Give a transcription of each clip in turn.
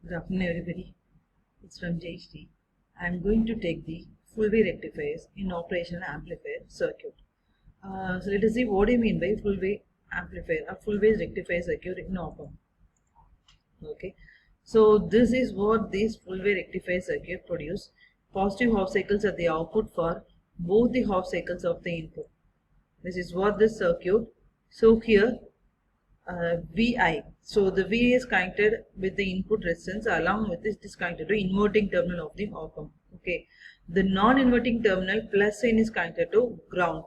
Good afternoon, everybody. It's from JHT. I am going to take the full wave rectifiers in operational amplifier circuit. So let us see what I mean by full wave amplifier or full wave rectifier circuit in op-amp. Okay. So this is what this full wave rectifier circuit produce. Positive half cycles at the output for both the half cycles of the input. This is what this circuit. So here VI. So the VI is connected with the input resistance, along with this is connected to inverting terminal of the op-amp. Okay. The non-inverting terminal plus sign is connected to ground.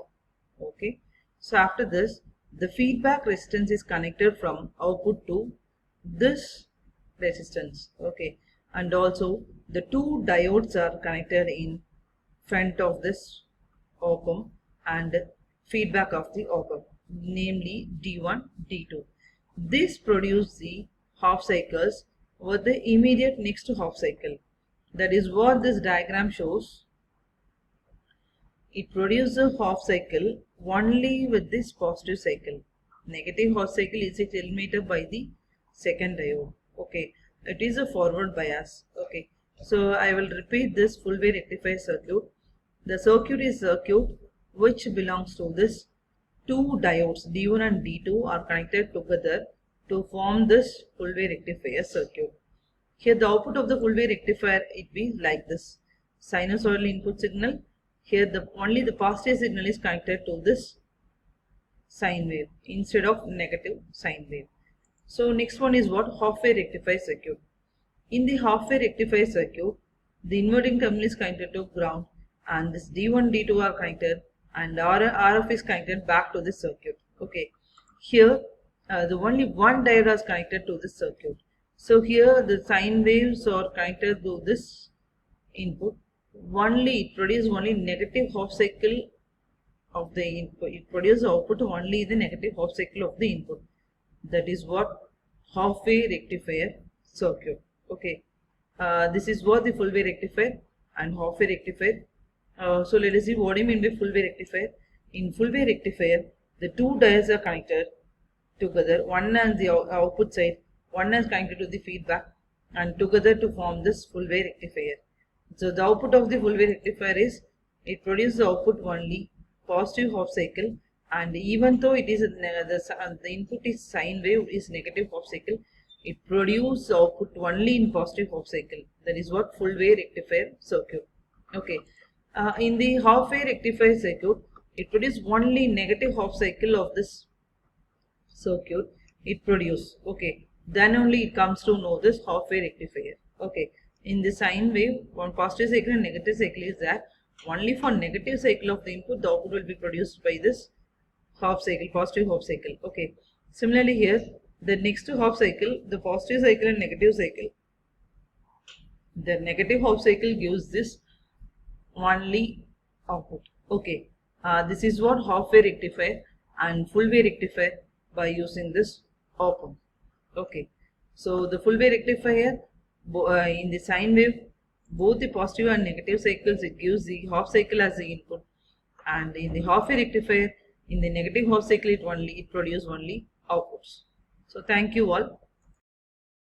Okay. So after this, the feedback resistance is connected from output to this resistance. Okay. And also the two diodes are connected in front of this op-amp and feedback of the op-amp, namely D1, D2. This produces the half cycles with the immediate next half cycle. That is what this diagram shows. It produces a half cycle only with this positive cycle. Negative half cycle is eliminated by the second diode. Okay, it is a forward bias. Okay, so I will repeat this full wave rectifier circuit. The circuit is circuit which belongs to this two diodes D1 and D2 are connected together to form this full wave rectifier circuit. Here the output of the full wave rectifier it be like this. Sinusoidal input signal. Here only the positive signal is connected to this sine wave instead of negative sine wave. So next one is what? Half wave rectifier circuit. In the half wave rectifier circuit, the inverting terminal is connected to ground and this D1, D2 are connected and RF is connected back to this circuit. Okay, here the only one diode is connected to this circuit. So here the sine waves are connected to this input. It produces only negative half cycle of the input. It produces output only the negative half cycle of the input. That is what half wave rectifier circuit. Okay, this is what the full wave rectifier and half wave rectifier. So let us see what I mean by full wave rectifier. In full wave rectifier, the two diodes are connected together. One on the output side, one is connected to the feedback, and together to form this full wave rectifier. So the output of the full wave rectifier is it produces the output only positive half cycle, and even though it is the input is sine wave is negative half cycle, it produces output only in positive half cycle. That is what full wave rectifier circuit. Okay. In the half wave rectifier circuit, it produces only negative half cycle of this circuit. It produces. Okay, then only it comes to know this half wave rectifier. Okay, in the sine wave, one positive cycle and negative cycle is there. Only for negative cycle of the input, the output will be produced by this half cycle, positive half cycle. Okay, similarly here, the next half cycle, the positive cycle and negative cycle. The negative half cycle gives this only output. Okay, this is what half wave rectifier and full wave rectifier by using this op-amp. Okay, so the full wave rectifier in the sine wave, both the positive and negative cycles, it gives the half cycle as the input, and in the half wave rectifier, in the negative half cycle, it produces only outputs. So thank you all.